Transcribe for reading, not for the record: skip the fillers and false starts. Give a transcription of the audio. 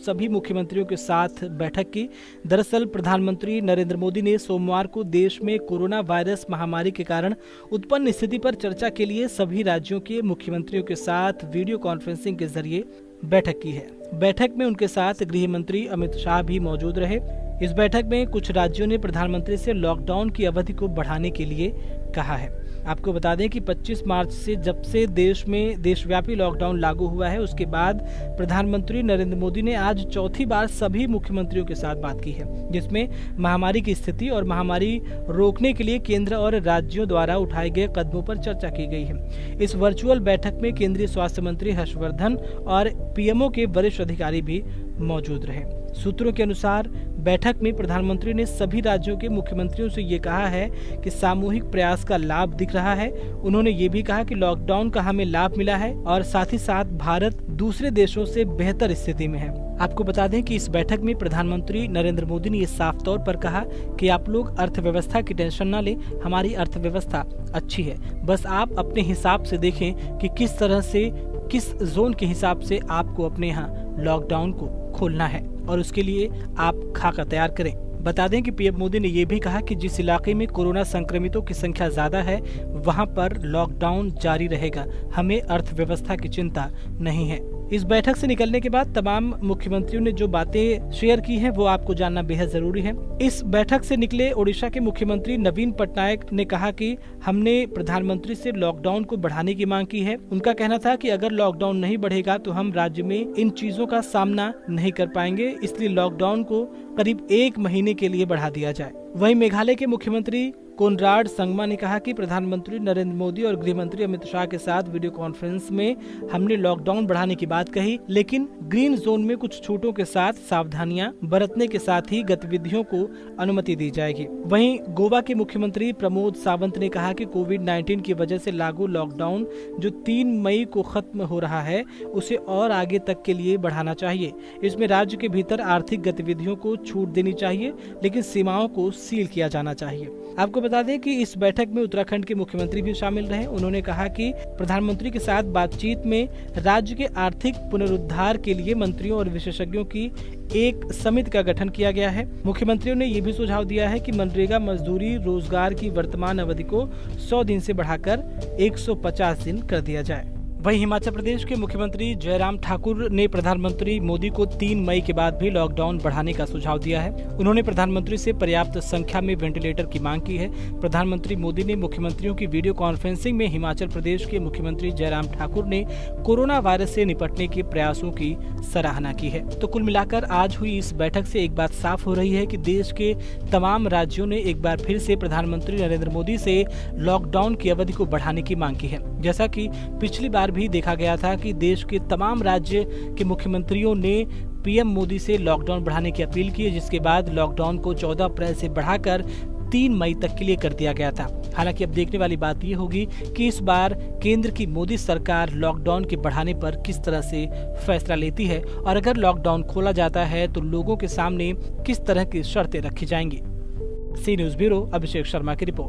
सभी मुख्यमंत्रियों के साथ बैठक की। दरअसल प्रधानमंत्री नरेंद्र मोदी ने सोमवार को देश में कोरोना वायरस महामारी के कारण उत्पन्न स्थिति पर चर्चा के लिए सभी राज्यों के मुख्यमंत्रियों के साथ वीडियो कॉन्फ्रेंसिंग के जरिए बैठक की है। बैठक में उनके साथ गृह मंत्री अमित शाह भी मौजूद रहे। इस बैठक में कुछ राज्यों ने प्रधानमंत्री से लॉकडाउन की अवधि को बढ़ाने के लिए कहा है। आपको बता दें कि 25 मार्च से जब से देश में देशव्यापी लॉकडाउन लागू हुआ है, उसके बाद प्रधानमंत्री नरेंद्र मोदी ने आज चौथी बार सभी मुख्यमंत्रियों के साथ बात की है, जिसमें महामारी की स्थिति और महामारी रोकने के लिए केंद्र और राज्यों द्वारा उठाए गए कदमों पर चर्चा की गई है। इस वर्चुअल बैठक में केंद्रीय स्वास्थ्य मंत्री हर्षवर्धन और पीएमओ के वरिष्ठ अधिकारी भी मौजूद रहे। सूत्रों के अनुसार बैठक में प्रधानमंत्री ने सभी राज्यों के मुख्यमंत्रियों से ये कहा है कि सामूहिक प्रयास का लाभ दिख रहा है। उन्होंने ये भी कहा कि लॉकडाउन का हमें लाभ मिला है और साथ ही साथ भारत दूसरे देशों से बेहतर स्थिति में है। आपको बता दें कि इस बैठक में प्रधानमंत्री नरेंद्र मोदी ने ये साफ तौर पर कहा कि आप लोग अर्थव्यवस्था की टेंशन न लें, हमारी अर्थव्यवस्था अच्छी है, बस आप अपने हिसाब से देखें कि किस तरह से, किस जोन के हिसाब से आपको अपने यहाँ लॉकडाउन को खोलना है और उसके लिए आप खाका तैयार करें। बता दें कि पीएम मोदी ने यह भी कहा कि जिस इलाके में कोरोना संक्रमितों की संख्या ज्यादा है वहां पर लॉकडाउन जारी रहेगा, हमें अर्थव्यवस्था की चिंता नहीं है। इस बैठक से निकलने के बाद तमाम मुख्यमंत्रियों ने जो बातें शेयर की हैं वो आपको जानना बेहद जरूरी है। इस बैठक से निकले ओडिशा के मुख्यमंत्री नवीन पटनायक ने कहा कि हमने प्रधानमंत्री से लॉकडाउन को बढ़ाने की मांग की है। उनका कहना था कि अगर लॉकडाउन नहीं बढ़ेगा तो हम राज्य में इन चीजों का सामना नहीं कर पाएंगे, इसलिए लॉकडाउन को करीब 1 महीने के लिए बढ़ा दिया जाए। वहीं मेघालय के मुख्यमंत्री कोनराड संगमा ने कहा कि प्रधानमंत्री नरेंद्र मोदी और गृह मंत्री अमित शाह के साथ वीडियो कॉन्फ्रेंस में हमने लॉकडाउन बढ़ाने की बात कही, लेकिन ग्रीन जोन में कुछ छूटों के साथ सावधानियां बरतने के साथ ही गतिविधियों को अनुमति दी जाएगी। वहीं गोवा के मुख्यमंत्री प्रमोद सावंत ने कहा कि कोविड-19 की वजह से लागू लॉकडाउन जो 3 मई को खत्म हो रहा है उसे और आगे तक के लिए बढ़ाना चाहिए। इसमें राज्य के भीतर आर्थिक गतिविधियों को छूट देनी चाहिए, लेकिन सीमाओं को सील किया जाना चाहिए। आपको बता दें कि इस बैठक में उत्तराखंड के मुख्यमंत्री भी शामिल रहे। उन्होंने कहा कि प्रधानमंत्री के साथ बातचीत में राज्य के आर्थिक पुनरुद्धार के लिए मंत्रियों और विशेषज्ञों की एक समिति का गठन किया गया है। मुख्यमंत्रियों ने ये भी सुझाव दिया है कि मनरेगा मजदूरी रोजगार की वर्तमान अवधि को 100 दिन से बढ़ाकर 150 दिन कर दिया जाए। वहीं हिमाचल प्रदेश के मुख्यमंत्री जयराम ठाकुर ने प्रधानमंत्री मोदी को 3 मई के बाद भी लॉकडाउन बढ़ाने का सुझाव दिया है। उन्होंने प्रधानमंत्री से पर्याप्त संख्या में वेंटिलेटर की मांग की है। प्रधानमंत्री मोदी ने मुख्यमंत्रियों की वीडियो कॉन्फ्रेंसिंग में हिमाचल प्रदेश के मुख्यमंत्री जयराम ठाकुर ने कोरोना वायरस से निपटने के प्रयासों की सराहना की है। तो कुल मिलाकर आज हुई इस बैठक से एक बात साफ हो रही है कि देश के तमाम राज्यों ने एक बार फिर से प्रधानमंत्री नरेंद्र मोदी से लॉकडाउन की अवधि को बढ़ाने की मांग की है। जैसा कि पिछली बार भी देखा गया था कि देश के तमाम राज्य के मुख्यमंत्रियों ने पीएम मोदी से लॉकडाउन बढ़ाने की अपील की है, जिसके बाद लॉकडाउन को 14 अप्रैल से बढ़ाकर 3 मई तक के लिए कर दिया गया था। हालांकि अब देखने वाली बात ये होगी कि इस बार केंद्र की मोदी सरकार लॉकडाउन के बढ़ाने पर किस तरह से फैसला लेती है और अगर लॉकडाउन खोला जाता है तो लोगों के सामने किस तरह की शर्तें रखी जाएंगी। सी न्यूज़ ब्यूरो, अभिषेक शर्मा की रिपोर्ट।